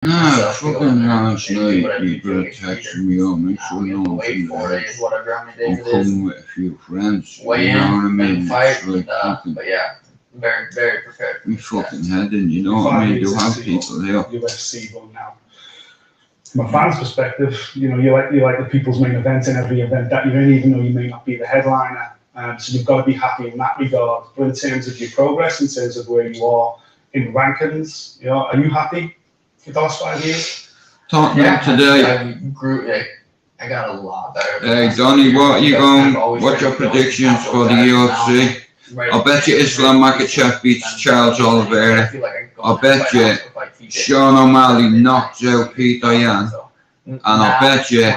Nah, fucking last night people texted me up, make sure no one's in the house. I'm coming with a few friends, you know what I mean? It's like fucking, but yeah, very prepared. we fucking heading, you know what I mean? You have people here. UFC one now. From a fan's perspective, you know, you like the people's main event in every event that you're in, even though you may not be the headliner. So you've got to be happy in that regard. But in terms of your progress, in terms of where you are in rankings, you know, are you happy with the last 5 years? Talking today. I got a lot better. Hey Donny, what you going? What's your predictions for the UFC? I bet you Islam Makhachev beats Charles Oliveira. I bet you Sean O'Malley knocks out Peter Yan. And I bet you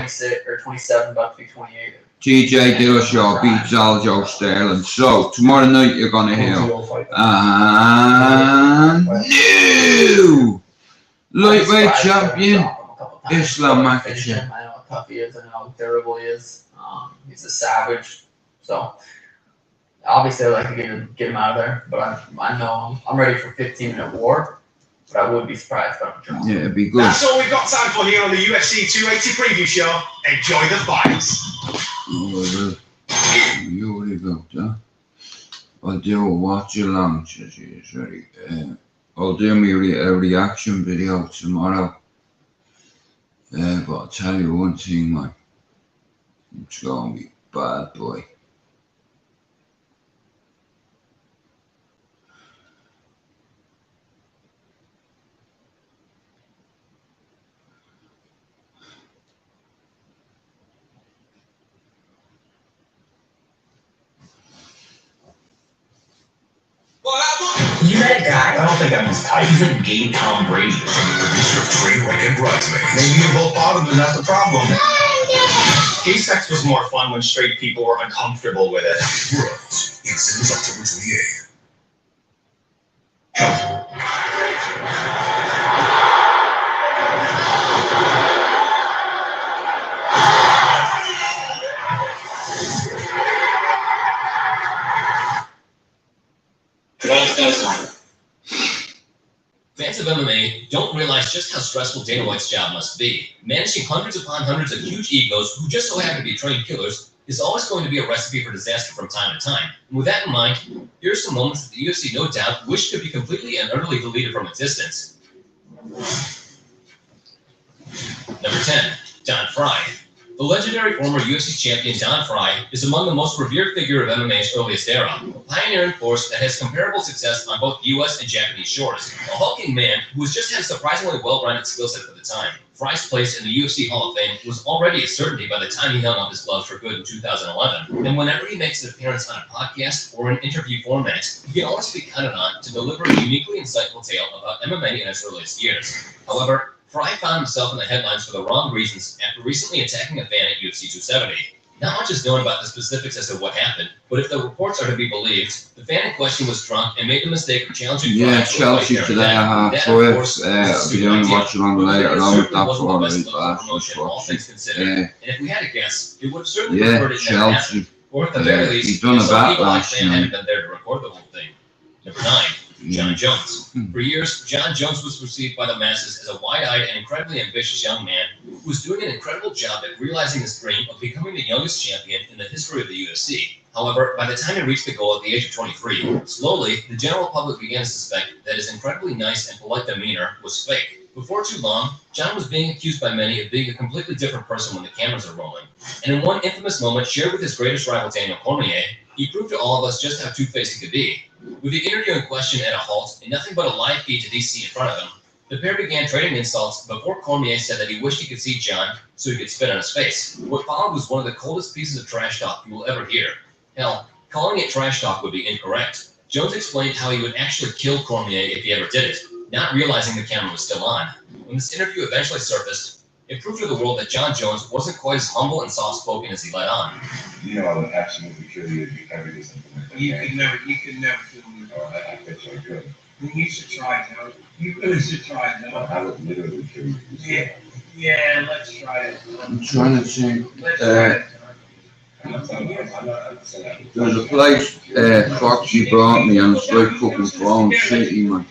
27 about to be 28. TJ Dillashaw beats Aljo Sterling. So tomorrow night you're gonna hear new lightweight champion Islam Makhachev. I know how tough he is. I know how durable he is. He's a savage. So obviously I'd like to get him out of there. But I know I'm ready for 15-minute war. But I would be surprised if I don't draw. Yeah, it'd be good. That's all we've got time for here on the UFC 280 preview show. Enjoy the fights. You already got that. I'll do a watch along. I'll do a reaction video tomorrow. But I'll tell you one thing, man. It's gonna be bad, boy. You that guy? I don't think I'm his type. He's a gay Tom Brady. From the producer of Trainwreck and Bridesmaids. Maybe you're both bottom and that's the problem. Gay sex was more fun when straight people were uncomfortable with it. Bros. Incidents October 28th. Fans of MMA don't realize just how stressful Dana White's job must be. Managing hundreds upon hundreds of huge egos who just so happen to be trained killers is always going to be a recipe for disaster from time to time. And with that in mind, here are some moments that the UFC no doubt wished could be completely and utterly deleted from existence. Number 10, Don Fry. The legendary former UFC champion Don Fry is among the most revered figure of MMA's earliest era, a pioneering force that has comparable success on both US and Japanese shores. A hulking man who has just had a surprisingly well-rounded skill set for the time. Fry's place in the UFC Hall of Fame was already a certainty by the time he hung up his gloves for good in 2011. And whenever he makes an appearance on a podcast or an interview format, he can always be counted on to deliver a uniquely insightful tale about MMA in its earliest years. However, Fry found himself in the headlines for the wrong reasons after recently attacking a fan at UFC 270. Not much is known about the specifics as to what happened, but if the reports are to be believed, the fan in question was drunk and made the mistake of challenging Fry. Yeah, Chelsea today I have for it. I'll be only watching on later on with that for And if we had a guess, it would have certainly referred it Chelsea. Or at the very least, he's done a backlash backlash. hadn't been there to record the whole thing. Number 9. John Jones. For years, John Jones was perceived by the masses as a wide-eyed and incredibly ambitious young man who was doing an incredible job at realizing his dream of becoming the youngest champion in the history of the UFC. However, by the time he reached the goal at the age of 23, slowly, the general public began to suspect that his incredibly nice and polite demeanor was fake. Before too long, John was being accused by many of being a completely different person when the cameras are rolling. And in one infamous moment shared with his greatest rival Daniel Cormier, he proved to all of us just how two-faced he could be. With the interview in question at a halt and nothing but a live feed to DC in front of him, the pair began trading insults before Cormier said that he wished he could see John so he could spit on his face. What followed was one of the coldest pieces of trash talk you will ever hear. Hell, calling it trash talk would be incorrect. Jones explained how he would actually kill Cormier if he ever did it, not realizing the camera was still on. When this interview eventually surfaced, it proved to the world that John Jones wasn't quite as humble and soft-spoken as he let on. You know, I would absolutely kill you if you ever did something like that. You could never kill me. Oh, I bet you I could. You should try, Joe. You really should try, Joe. I would literally kill you. Yeah, let's try it. I'm trying to think. Let's try it. There's a place Foxy brought me and it's like fucking Clown City, man.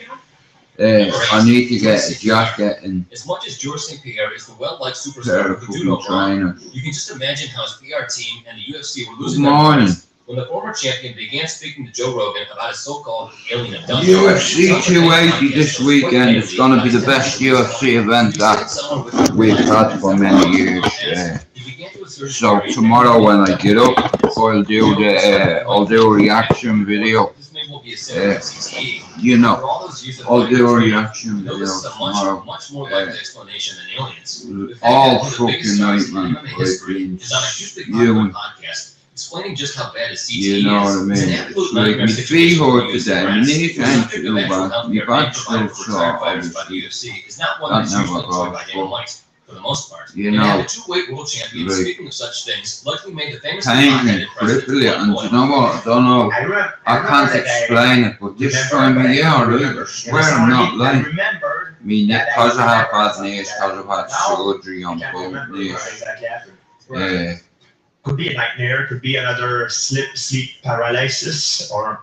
I need to get a jacket and As much as George St. Pierre is the well-liked pair superstar of of the judo fucking world, trainers. you can just imagine how his PR team and the UFC were Good losing their morning. minds when the former champion began speaking to Joe Rogan about his so-called alien abduction. UFC 280 this weekend is going to be the best UFC event that we've had for many years. So tomorrow when I get up, I'll do a reaction video. You know, I'll do a reaction video tomorrow. Much more likely explanation than aliens. All fucking night, man. I've been spewing. Explaining just how bad his CTE You know what I mean? It's like my feet hurt today, my knees ain't too bad, my back's still sore, obviously. That never goes, for the most part. You And know, having two-weight world champions, like, speaking of such things, likely made the famous pain and cripple it, and you know what, I don't know, I can't explain it, but this time of year, right, I swear I'm not lying. Because I have bad knees, because I've had surgery on both knees. Yeah. Could be a nightmare, could be another sleep paralysis or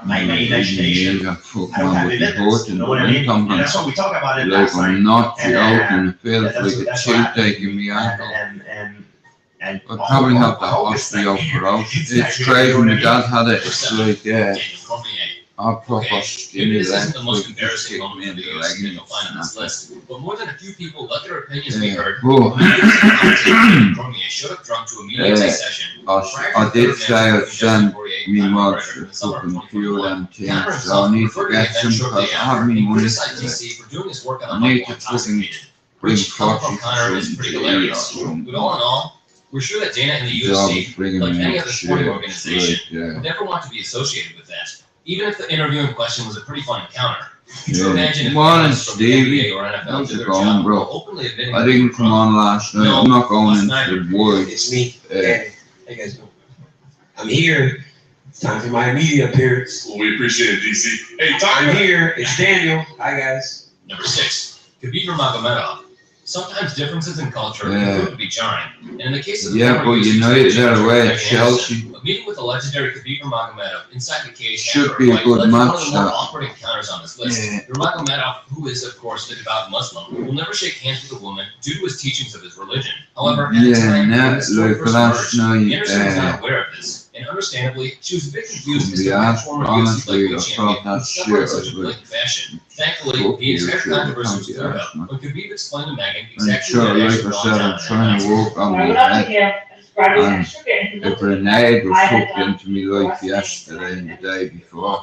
my imagination. Yeah, fuck I don't have man, any but the limits, hurt you and know the what I mean? wind And comes that's what we talked about it like last I'm night. not And, joking, it feels that's like a what chill happened. taking me ankle. And I probably have the osteoporosis. It's crazy, my dad had it, it's like, a proper skinny Maybe this leg, isn't the most like embarrassing kick moment me for in the the UFC leg that and you'll find on this snap it. list, but more than a few people let their opinions be Yeah, heard. but Cormier showed up drunk to a media session. I did say I'd send me mods to fucking few of them teams, so I need to get some because I have me money today. I need to fucking bring Foxy to something to eat or something. But all in all, we're sure that Dana and the He's always UFC, bringing like me any up other shit, sporting organization, like, would never want to be associated with that. Even if the interview in question was a pretty fun encounter. Could you Yeah. imagine if Come on, fans from the Stevie. NBA or NFL How's did it their going, job bro? while openly admitting I that they didn't were come drunk? on last night, No, I'm not going us into neither. the woods. It's me, Danny. How you guys doing? I'm here. It's time for my media appearance. Well, we appreciate it, DC. Hey, I'm here. It's Daniel. Hi, guys. Number 6, Khabib Nurmagomedov. Sometimes differences in culture Yeah. can prove to be jarring. And in the case of the Yeah, former but UFC United champion, are away at Greg Chelsea. Anderson, a meeting with the legendary Khabib Nurmagomedov inside the cage Should after be a fight good led to one of match, the more that. awkward encounters on this list. Yeah. Nurmagomedov, who is of course a devout Muslim, will never shake hands with a woman due to his teachings of his religion. However, at the Yeah, time now, when the story like first last emerged, night, Anderson was not aware of this. And understandably, she was a bit confused as to why the former UFC honestly, I lightweight thought champion that would shit suffer in such a was like, blatant fashion. Thankfully, fuck the you, entire shit, controversy can't was be cleared arsed, up man. when Khabib explained to Megan And exactly sure, what had like actually I gone said, down I'm in trying to that walk on my Right up head. here, I just grabbed And extra bit and The looked grenade was I had hooked into me like yesterday and the day before,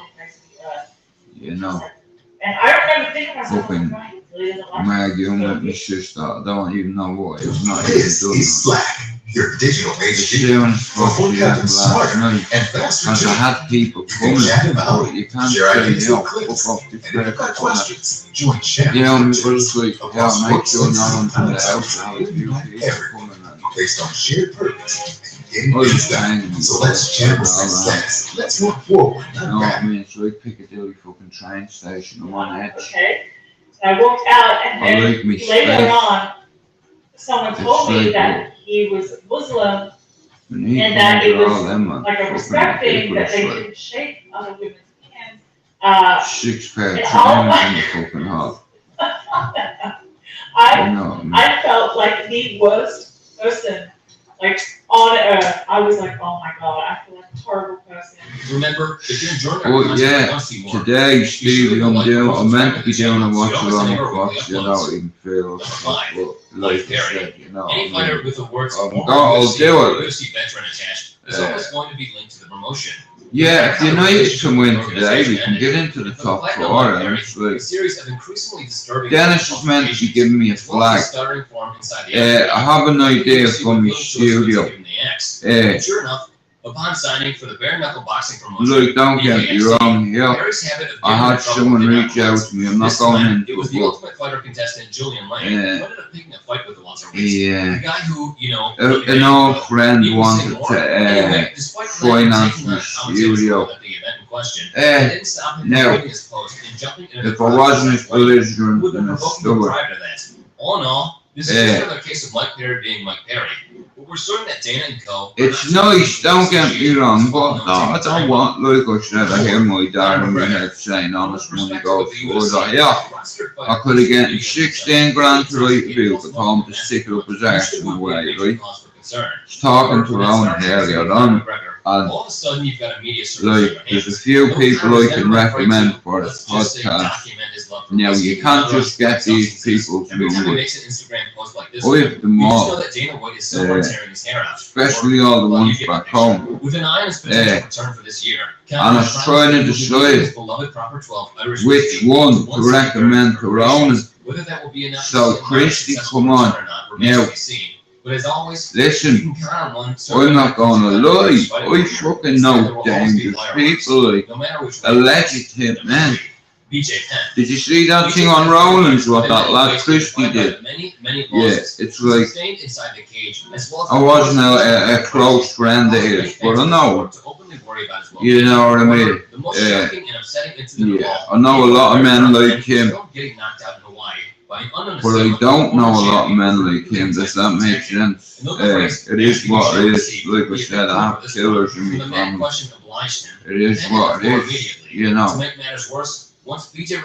you know. And I don't remember thinking myself, Fucking right, really doesn't like I'm arguing with my sister, I don't even know what, it was not even This done. is Slack, your digital It's HD. doing For fucking forecasting last smarter night. and faster Because I too. had people You can coming, chat about but you can't share say, ideas yo, and clips. fuck off the And if you've got corner. questions, join chat. You know, my brother's like, yeah, Across make sure no workplaces, one's in the outside house, I'll school, review and people everywhere. coming and Based on shared purpose and getting all the things done. time. So let's chat with success. Let's move forward, You know not what I back. mean? It's like Piccadilly fucking train station, I'm on edge. Okay, so I walked out and I then like me later space. on, someone It's told me like, that he was Muslim, We need and that to it was all them, man. like a Fucking respect thing that they ridiculous, didn't shake other women's hands. like, 6 pair of and trainers in the fucking hall. I You know what I mean? I felt like the worst person, like on earth. I was like, oh my god, I feel like a horrible person. Remember, if you're enjoying our Oh content yeah, and want to see more, today, be sure Stevie, to I'm like, doing, post, I'm meant to be subscribe doing a to the watch channel. along You always box, you never know, even feel like I said, you know what I Any fighter mean? with the words I'll former do UFC it. or UFC veteran attached is Yeah. always going to be linked to the promotion. Yeah, if United can win today, we Organization can get into the ended. top But the fight 4, on and Larry, it's like, a series of increasingly disturbing Dennis is meant to be giving me a as well as flag. the stuttering form inside the I have an idea UFC for with my little choice but to studio. give him the axe. Uh, Sure enough, upon signing for the bare knuckle boxing promotion, Look, don't get me wrong here. Larry's habit of I giving had her trouble someone did not reach out relent. to me. I'm not This going time, into it was the it. Ultimate Fighter contestant Julian Lane who Yeah. ended up picking a fight with the welterweights. Yeah. The guy who, you know, An old friend he was saying wanted more. to Anyway, despite Lane finance taking my on commentators studio. at the event in question, it didn't stop him now, from quitting his post and jumping into If I wasn't as belligerent with the and as provoking stubborn, drive to that. All in all, This is just another case of Mike Perry being Mike Perry. But we're certain that Dana and Co. It's nice, don't get me wrong, but no, I don't want, like I said, I hear my dad in my head saying honest money goes towards that. Yeah, I could have gotten 16 grand to write a bill, but told him to stick it up his arse in a way, right? It's talking to Rowan earlier on, and all of a sudden you've got a media like, there's a few people I can recommend for the podcast. Now, you can't just get these people to do it. With them all, especially all the ones back home. And I was trying to decide which one to recommend to Ronan. So, Christy, come on. Now, listen, I'm not going to lie. I fucking know dangerous people, like alleged hitmen. Did you see that thing on Rollins, what that lad Christy did? Yeah, it's like, I wasn't a close friend of his, but I know, you know what I mean? Yeah, I know a lot of men like him, but I don't know a lot of men like him. Does that make sense? It is what it is. Like I said, I have killers in my family. It is what it is, you know. Nothing to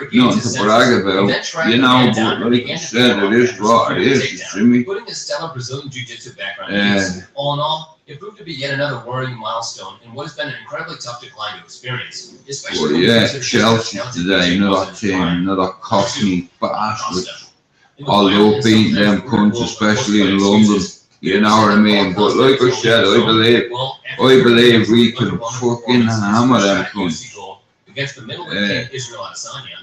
brag about, you know, but like I said, it is what it is, you see me? Putting a stellar Brazilian Jiu-Jitsu background all in all, it proved to be yet another worrying milestone in what has been an incredibly tough decline to experience. Well, yeah, Chelsea today, another team, another cockney bastard. Although beating them cunts, especially in London, you know what I mean? But like I said, I believe we can fucking hammer them cunts. Against the middleweight king Israel Adesanya,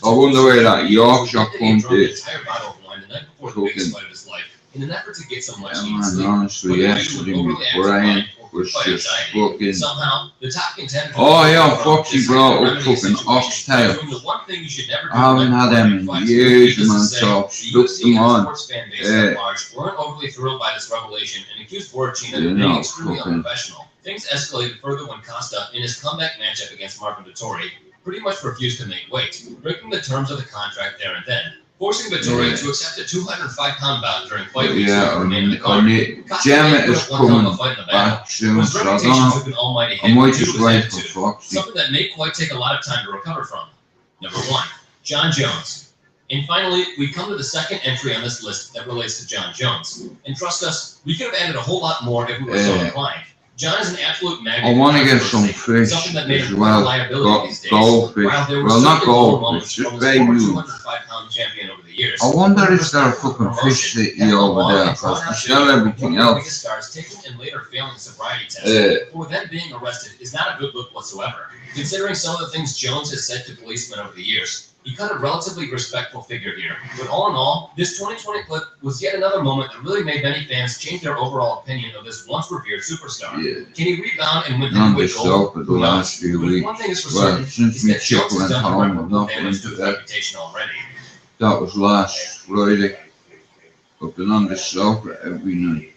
I wonder where that Yorkshire cunt is. In an effort to get some much honestly, yesterday my brain was just fucking. Somehow, the top contender. Oh yeah, Foxy brought up fucking oxtail. I haven't had them in years, man, so stuck them on. Weren't overly thrilled by this revelation and accused Borchina of being extremely unprofessional. Things escalated further when Costa, in his comeback matchup against Marco Vittori, pretty much refused to make weight, breaking the terms of the contract there and then, forcing Vittori to accept a 205-pound bout during fight week to remain in the card. Gemma is coming back soon, so I don't know. I might just wait for Foxy. Something that may quite take a lot of time to recover from. Number 1, John Jones. And finally, we come to the second entry on this list that relates to John Jones. And trust us, we could have added a whole lot more if we were so inclined. John is an absolute magnet. I want to get some fish as well. Goldfish. Well, not goldfish, just baby. I wonder if there a fucking fish city over there, because they sell everything else. For them being arrested is not a good look whatsoever, considering some of the things Jones has said to policemen over the years. He cut a relatively respectful figure here, but all in all, this 2020 clip was yet another moment that really made many fans change their overall opinion of this once revered superstar. Yeah. Can he rebound and win the gold? For the last few weeks. One thing is for certain, since my chick went home, I've not been to that. That was last Friday. I've been on the sofa every night.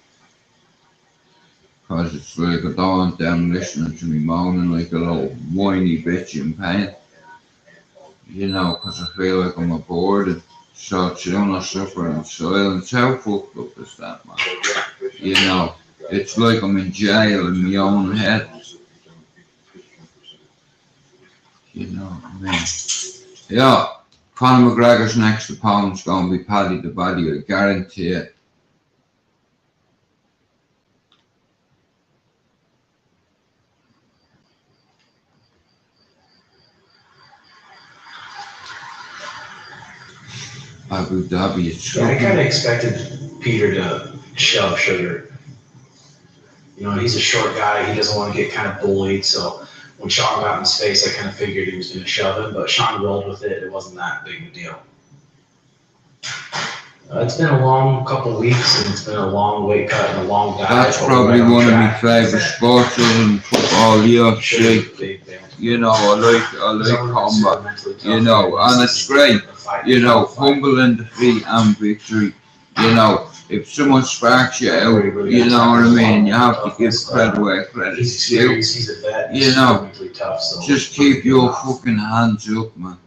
Because it's like I don't want them listening to me moaning like a little whiny bitch in pain. You know, because I feel like I'm aboard and so soon I suffer in silence. How fucked up is that, man? You know, it's like I'm in jail in my own head. You know what I mean? Yeah, Conor McGregor's next opponent's going to be Paddy the Baddy, I guarantee it. Abu Dhabi. Yeah, I kind of expected Peter to shove Sugar. You know, he's a short guy. He doesn't want to get kind of bullied. So when Sean got in his face, I kind of figured he was going to shove him. But Sean rolled with it. It wasn't that big of a deal. It's been a long couple of weeks, and it's been a long weight cut and a long diet. That's probably one of my favourite sports in football, UFC. You know, I like combat, you know, and it's great, you know, humbling defeat and victory, you know, if someone sparks you out, you know what I mean, you have to give credit where credit's due, you know, just keep your fucking hands up, man.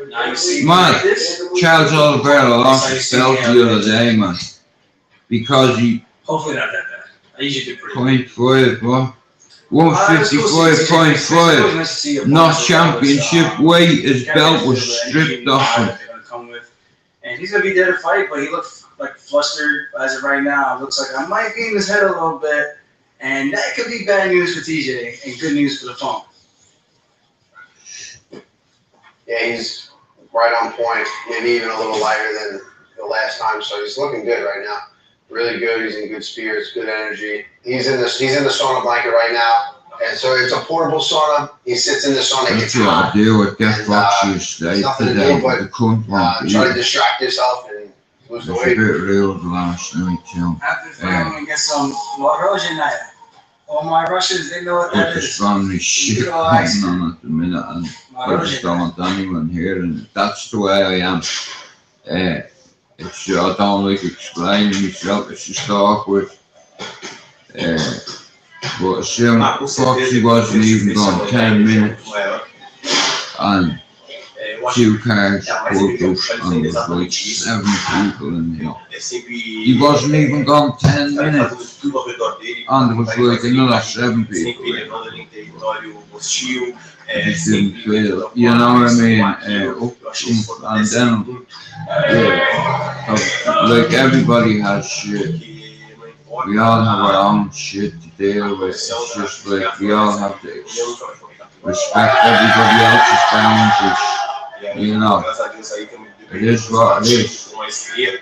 Now you see Man, like this. Charles Oliveira lost his belt the other day, man, because he Hopefully not that bad. I usually do pretty. 0.5, what? 155.5, not championship weight. His belt was stripped off him. And he's gonna be there to fight, but he looks like flustered as of right now. It looks like I might be in his head a little bit, and that could be bad news for TJ and good news for the phone. Yeah, he's right on point, maybe even a little lighter than the last time. So he's looking good right now. Really good. He's in good spirits, good energy. He's in the sauna blanket right now, and so it's a portable sauna. He sits in the sauna. That's what I do with Get Boxers State today. The cunt won't try to distract yourself and lose the It's a weight. bit real last night too. After this, I'm gonna get some Morozhinaya. All my Russians, they know what But that there's is. family shit going on at the minute, and I just don't want anyone hearing. That's the way I am. It's I don't like explaining myself. It's just awkward. But soon Foxy wasn't even gone 10 minutes, and 2 cars pulled up, and there was like 7 people in here. He wasn't even gone 10 minutes, and there was like another 7 people. It just didn't feel, you know what I mean, up and down. Yeah. Like everybody has shit. We all have our own shit to deal with. It's just like we all have to respect everybody else's boundaries. You know, it is what it is. But yeah,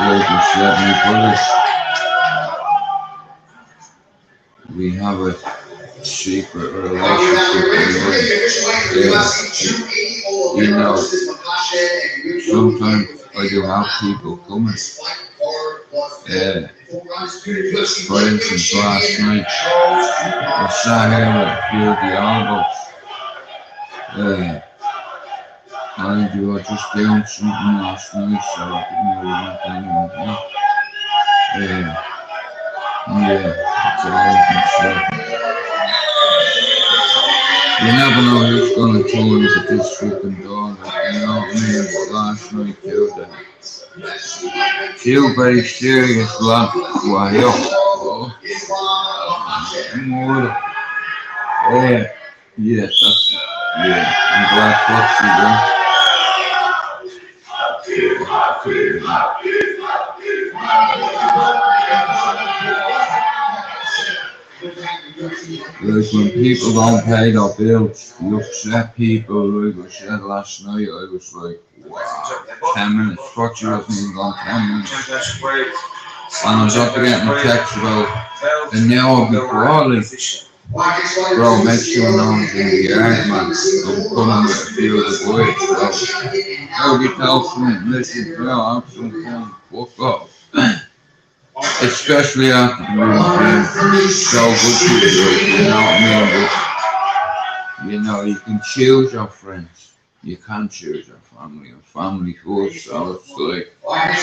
like you said, my brothers, we have a secret relationship. You know, sometimes I do have people coming. For instance, last night I sat here with a few of the albums. And you were just doing something last night, so I didn't really want anyone here. Yeah, that's all I can say. You never know who's gonna turn to this fucking door, like, you know what I mean? But last night too, two very serious lads were here. Yeah, that's it. Yeah, I'm glad Foxy done. Like when people don't pay their bills, you upset people. Like I said last night, I was like, wow, 10 minutes. Foxy wasn't even gone 10 minutes. And I was after getting a text about an hour before, like, bro, make sure no one's in the yard, man. I'm coming with a few of the boys, bro. Go get out from it, listen, bro, have some fun, fuck off. Especially after the movie being so good to you, you know what I mean? But, you know, you can choose your friends. You can't choose your family. Your family first, so it's like, yeah.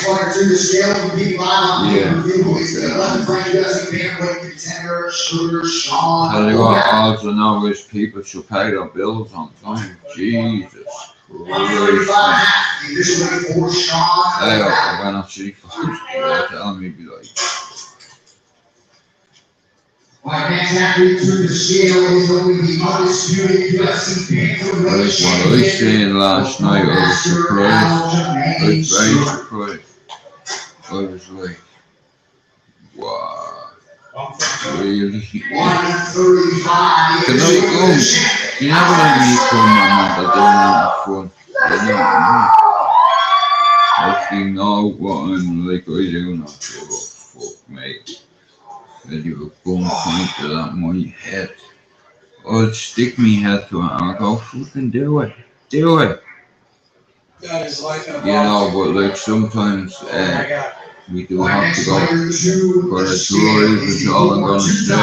Tell you what, all I know is people should pay their bills on time. Jesus Christ. Hey, when I see folks, they're telling me, be like, like what I seen last night, I was surprised. I was very surprised. I was like, wow, really? Can I come? You never let me come, man, I don't have fun. You know what I mean? If you know what I'm like, I do not give a fuck, mate. I'd have a gun pointed at my head. I'd stick my head to it and I'd go, fucking do it. Do it. That is like a You know, but like sometimes we do have to go for a drive, is all I'm gonna say.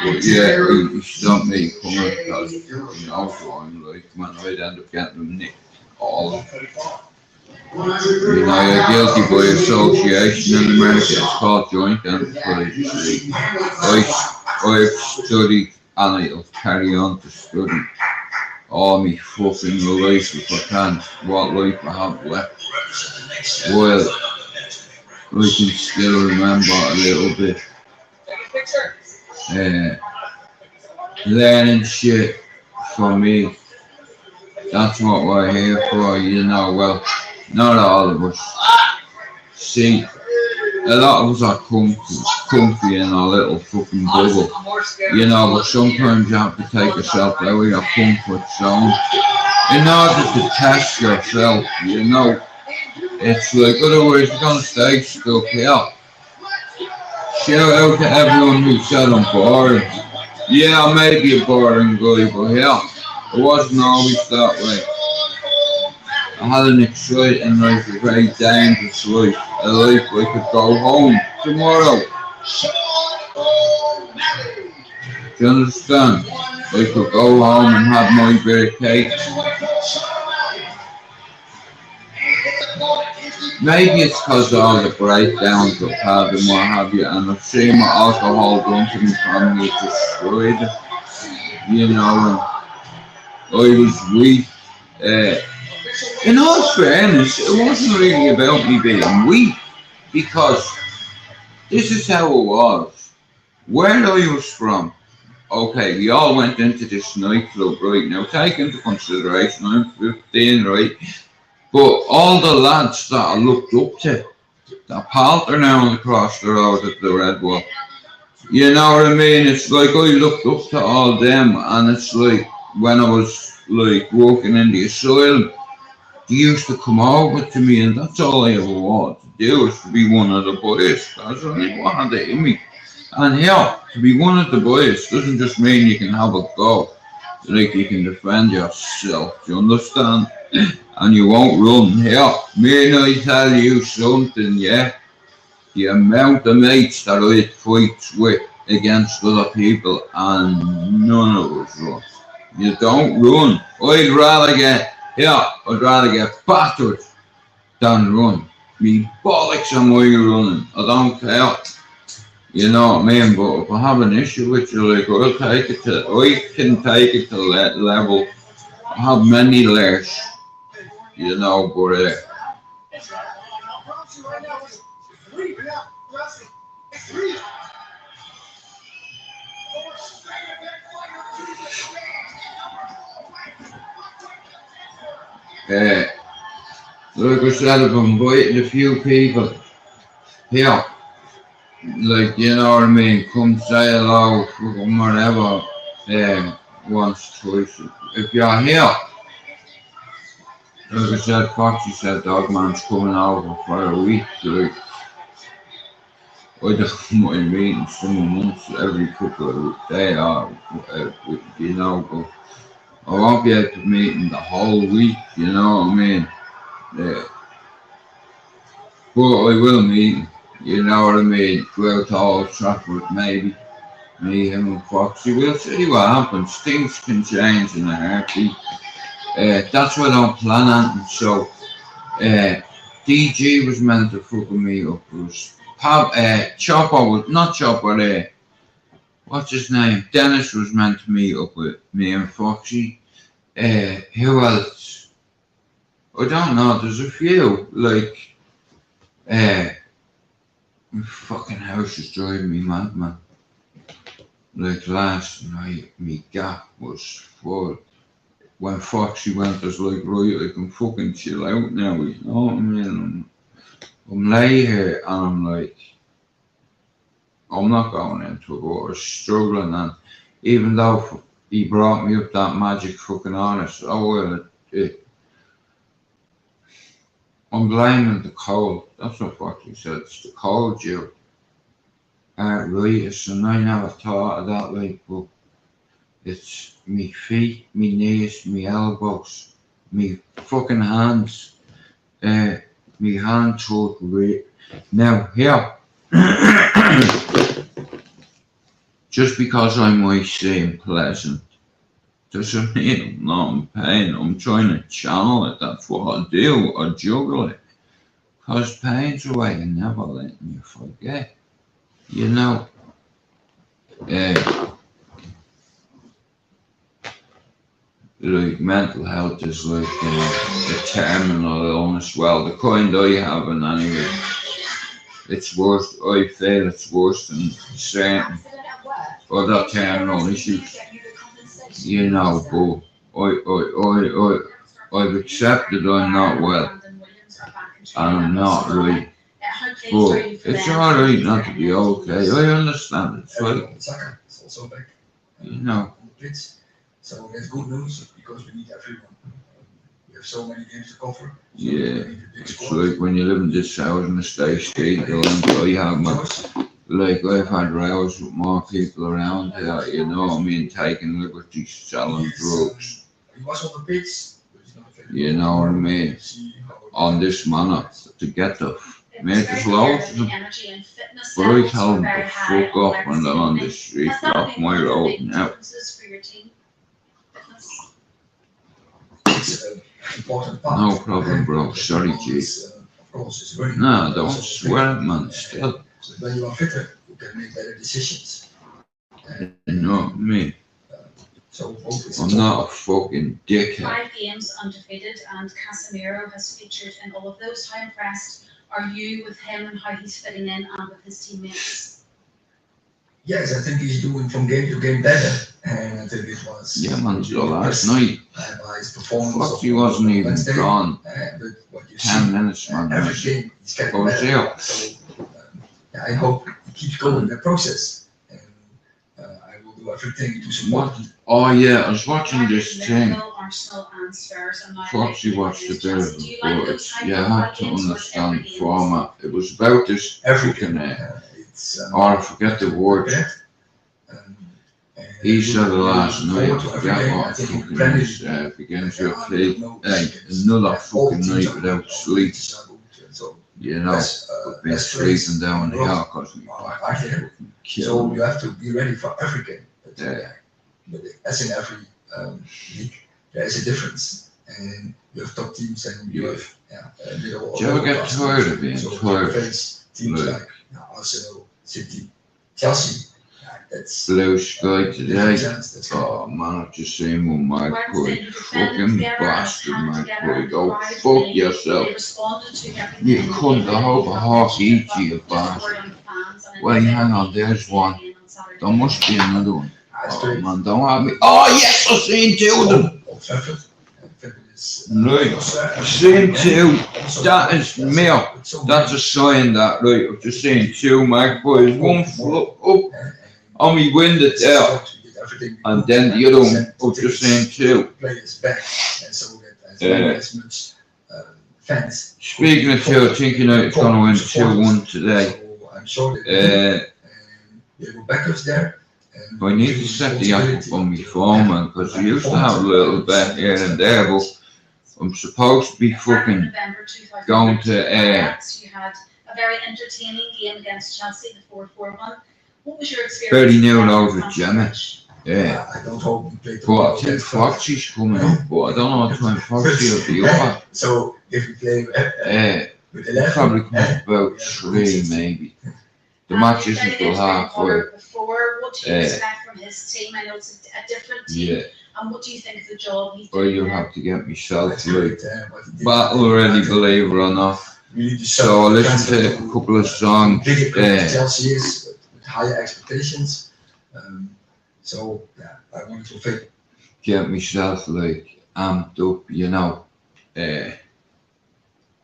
But yeah, you stop me coming because you know what I'm like, man, I'd end up getting them nicked all You know, you're guilty by association in America. It's called joint enterprise. I've studied and I'll carry on to study all my fucking life if I can, what life I have left. Well, I can still remember a little bit. Learning shit for me. That's what we're here for, you know. Well, not all of us. See, a lot of us are comfy in our little fucking bubble, you know, but sometimes you have to take yourself out of your comfort zone in order to test yourself, you know. It's like, otherwise you're gonna stay stuck here. Shout out to everyone who said I'm boring. Yeah, I may be a boring guy, but yeah, it wasn't always that way. I had an exciting life, a very dangerous life, a life I could go home tomorrow. Do you understand? I could go home and have my bit of cake. Maybe it's because of all the breakdowns I've had and what have you, and I've seen what alcohol done to my family, it destroyed it. You know, I was weak. In all fairness, it wasn't really about me being weak, because this is how it was. Where I was from, okay, we all went into this nightclub, right? Now, take into consideration, I'm 15, right? But all the lads that I looked up to, that palter now across the road at the Red Wall, you know what I mean? It's like I looked up to all them, and it's like when I was like walking in the asylum, they used to come over to me, and that's all I ever wanted to do, was to be one of the boys. That's all I wanted it in me. And yeah, to be one of the boys doesn't just mean you can have a go, like you can defend yourself, do you understand? And you won't run. Yeah, me and I tell you something, yeah, the amount of mates that I'd fight with against other people, and none of us run. You don't run. I'd rather get battered than run. Me bollocks am I running. I don't care. You know what I mean? But if I have an issue with you, like, I can take it to that level. I have many layers, you know, but like I said, if I'm inviting a few people here, like, you know what I mean, come say hello, fucking whatever, once, twice. If you're here, like I said, Foxy said Dogman's coming over for a week, like, I don't mind meeting someone once every couple of days, you know, but I won't be able to meet him the whole week, you know what I mean? But I will meet him, you know what I mean? Go out to Old Trafford, maybe. Me, him and Foxy. We'll see what happens. Things can change in a heartbeat. That's what I'm planning. So, DG was meant to fucking meet up with Chopper was, not Chopper, what's his name? Dennis was meant to meet up with me and Foxy. Who else? I don't know, there's a few, like, my fucking house is driving me mad, man. Like last night, me gap was full. When Foxy went, I was like, right, I can fucking chill out now, you know what I mean? I'm laying here and I'm like, I'm not going into it, but I was struggling, and even though he brought me up that magic fucking honest, I'm blaming the cold. That's what Foxy said, it's the cold, Jill. Arthritis, and I never thought of that, like, but it's me feet, me knees, me elbows, me fucking hands, me hand took right. Now, here, just because I might seem pleasant, Doesn't mean I'm not in pain. I'm trying to channel it. That's what I do. I juggle it. Because pain's a way of never letting you forget. You know, like mental health is like a terminal illness. Well, the kind I have, and anyway, it's worse. I feel it's worse than certain other terminal issues. You know, but I've accepted I'm not well, and I'm not right. But it's alright not to be okay. I understand it's right. It's also back. You know. So that's good news because we need everyone. We have so many games to cover. Yeah, it's like when you live in this house in the State Street, I have like I've had rows with more people around here, you know what I mean, taking liberties, selling drugs. He was on the pitch, you know what I mean, on this manner to get the make us loads of them. But I tell them to fuck up when they're on the street, off my road now. No problem, bro. Sorry, G. No, don't swear, man. Still. When you are fitter, you can make better decisions. You know what I mean? I'm not a fucking dickhead. 5 games undefeated, and Casemiro has featured in all of those. How impressed are you with him and how he's fitting in and with his teammates? Yes, I think he's doing from game to game better, and I think it was. Yeah, man, so last night, fuck, he wasn't even gone. 10 minutes, man. Every game he's getting better. So I hope he keeps going in the process, and I will do everything to support him. Oh yeah, I was watching this thing. Foxy watched a bit of it, but yeah, I had to understand the format. It was about this fucking, or I forget the word. He said it last night, I forget what it fucking is, begins with another fucking night without sleep. You know, I've been sleeping down here because my back is fucking killing So you have to be ready for every game. But as in every league, there is a difference, and you have top teams and you have middle. Do you ever get tired of being tired? Teams like Arsenal, City, Chelsea. That's Blue Sky today. Oh man, I've just seen one Magpie. Fucking bastard Magpie. Go fuck yourself. You cunt, I hope a half eat you, bastard. Wait, hang on, there's one. There must be another one. Oh man, don't have me. Oh yes, I've seen 2 of them. Right, I've seen 2. That is milk. That's a sign that, right, I've just seen 2 magpies. One flew up on me window there, and then the other one, I've just seen 2. Speaking of 2, I think United's going to win 2-1 today. I need to set the app up on my phone, man, because I used to have a little bet here and there, but I'm supposed to be fucking going to You had a very entertaining game against Chelsea, the 4-4-1. What was your experience? 30 nil over Gemma. Yeah. I don't hope you play. But I think Foxy's coming up, but I don't know what time Foxy will be up. So if you play with 11, probably come up about 3 maybe. The match isn't till halfway. What do you expect from his team? I know it's a different team. Yeah. And what do you think of the job he's Well, doing? you'll have to get myself like battle already, believe it or not. So I listened to a couple of songs. Chelsea is with higher expectations. So yeah, I want to fit. Get myself like amped up, you know.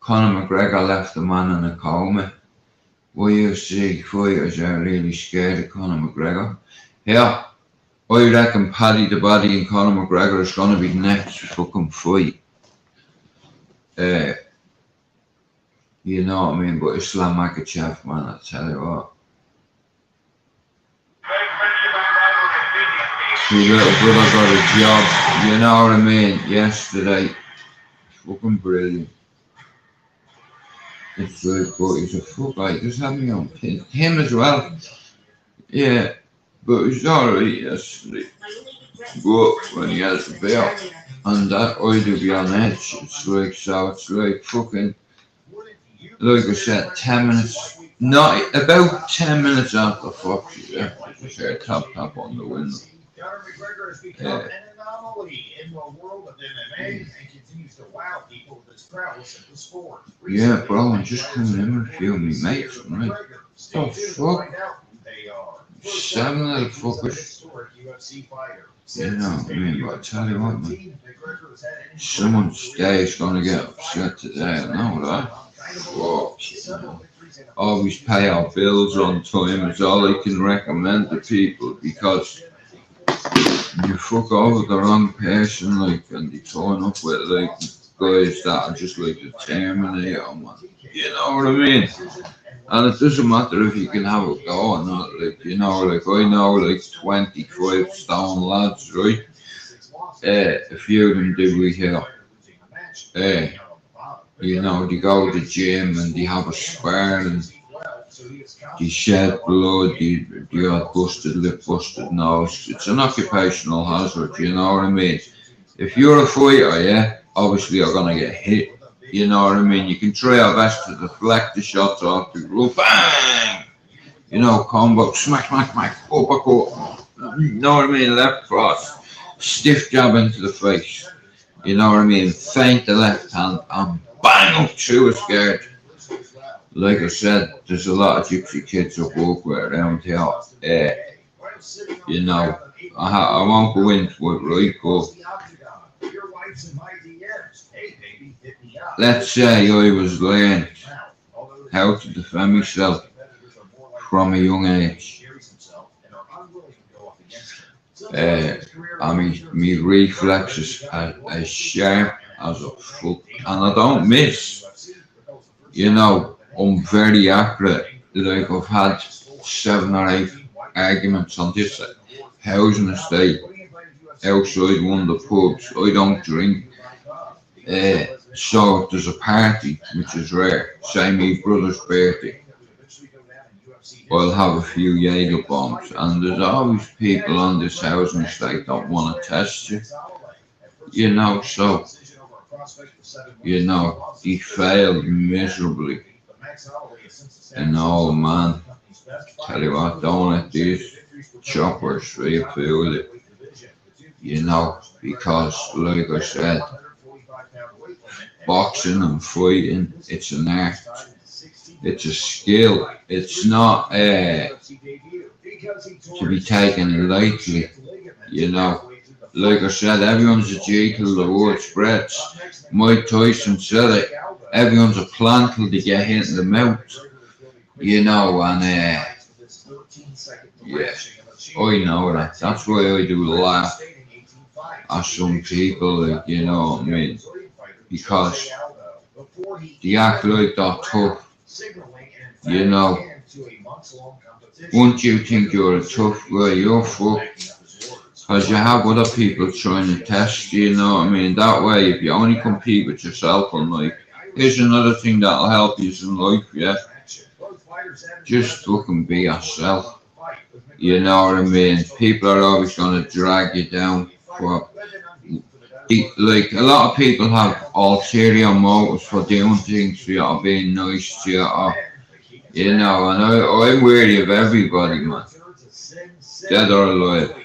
Conor McGregor left the man in a coma. UFC fighters are really scared of Conor McGregor. Yeah, I reckon Paddy the Body and Conor McGregor is going to be the next fucking fight. You know what I mean? But Islam Makhachev, man, I tell you what. His little brother got a job, you know what I mean, yesterday. Fucking brilliant. It's like, but he's a fuck, I just had me on pin. Him as well. Yeah, but he's alright yesterday. But when he has the belt, and that I'd be on edge, it's like, so it's like fucking, like I said, 10 minutes, not, about 10 minutes after fuck she's there, just hear tap tap on the window. Yeah. Yeah, bro, I'm just coming in with a few of me mates, right? Oh, fuck. 7 of the fuckers. You know what I mean? But I tell you what, man. Someone's day is gonna get upset today, I know that. Fuck, you know. Always pay our bills on time is all I can recommend to people, because you fuck over the wrong person, like, and they turn up with, like, guys that are just like the Terminator, man. You know what I mean? And it doesn't matter if you can have a go or not, like, you know, like, I know, like, 25 stone lads, right? A few of them do we here. You know, they go to the gym and they have a spar and they shed blood, they got busted lip, busted nose. It's an occupational hazard, you know what I mean? If you're a fighter, yeah, obviously you're gonna get hit. You know what I mean? You can try your best to deflect the shots off the roof, bang! You know, combo, smack, smack, smack, uppercut. You know what I mean? Left cross, stiff jab into the face. You know what I mean? Feint the left hand and bang up through his guard. Like I said, there's a lot of gypsy kids that walk around here. You know, I won't go into it, right? But let's say I was learned how to defend myself from a young age. I mean, my reflexes are as sharp as a fuck, and I don't miss. You know, I'm very accurate. Like, I've had 7 or 8 arguments on this housing estate outside one of the pubs. I don't drink. So if there's a party, which is rare, say my brother's birthday, I'll have a few Jaeger bombs, and there's always people on this housing estate that want to test you. You know, so, you know, he failed miserably. And oh man, tell you what, don't let these choppers feel it. You know, because like I said, boxing and fighting, it's an art. It's a skill. It's not to be taken lightly. You know, like I said, everyone's a G till the word spreads. Mike Tyson said it. Everyone's a plant till they get hit in the mouth. You know, and yeah, I know that. That's why I do laugh at some people, like, you know what I mean? Because they act like they're tough. You know, once you think you're a tough guy, you're fucked. Because you have other people trying to test you, you know what I mean? That way, if you only compete with yourself in life, here's another thing that'll help you in life, yeah? Just fucking be yourself. You know what I mean? People are always going to drag you down for, like, a lot of people have ulterior motives for doing things for you or being nice to you, or, you know, and I'm wary of everybody, man. Dead or alive.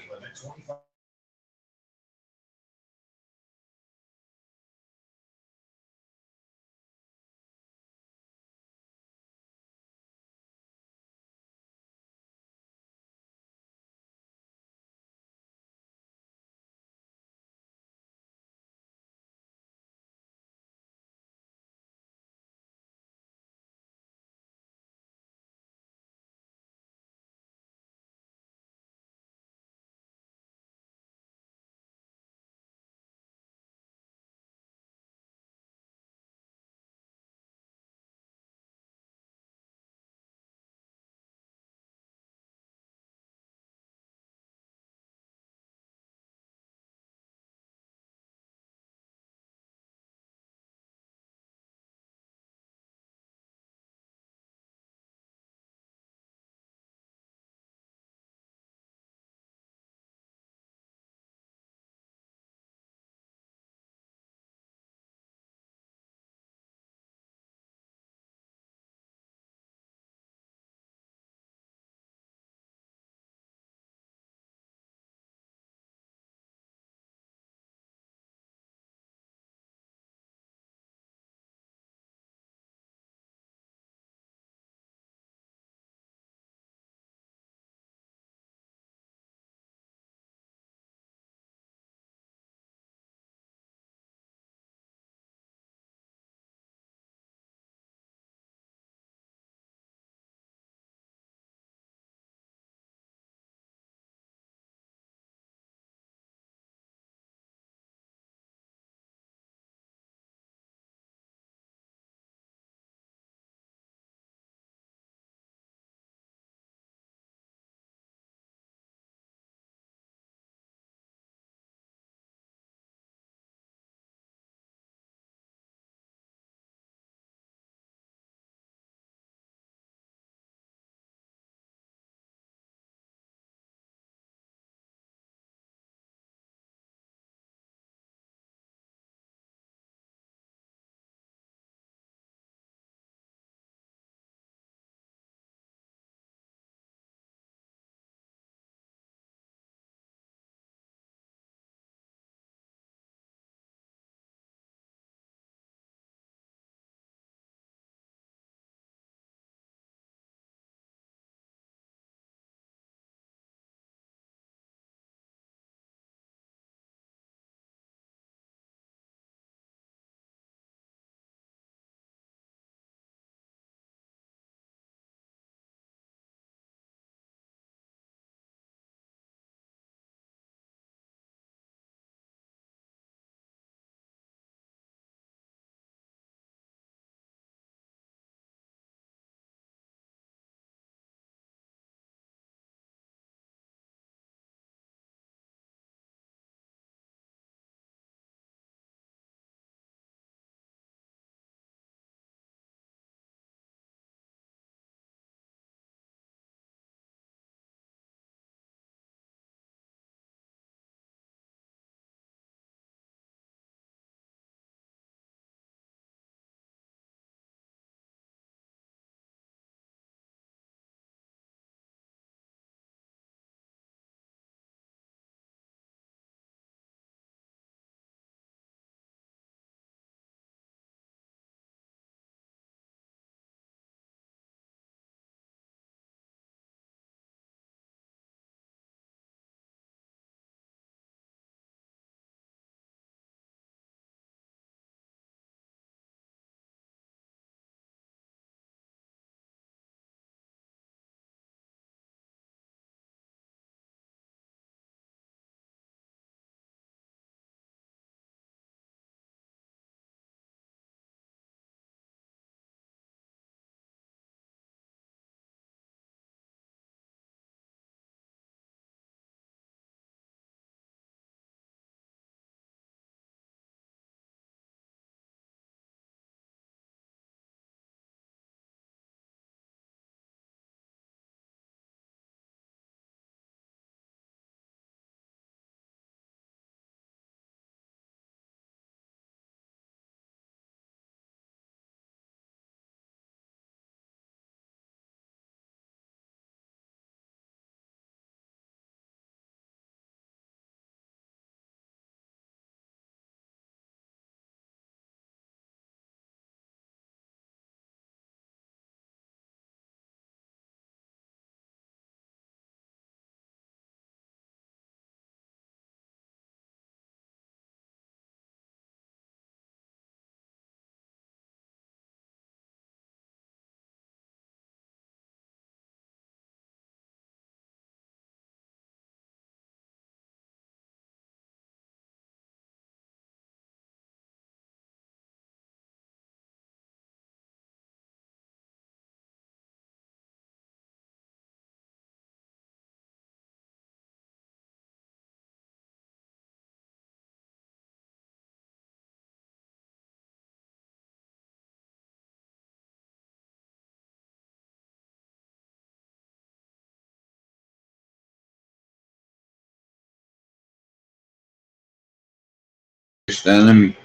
enemy.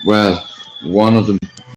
Well, one of them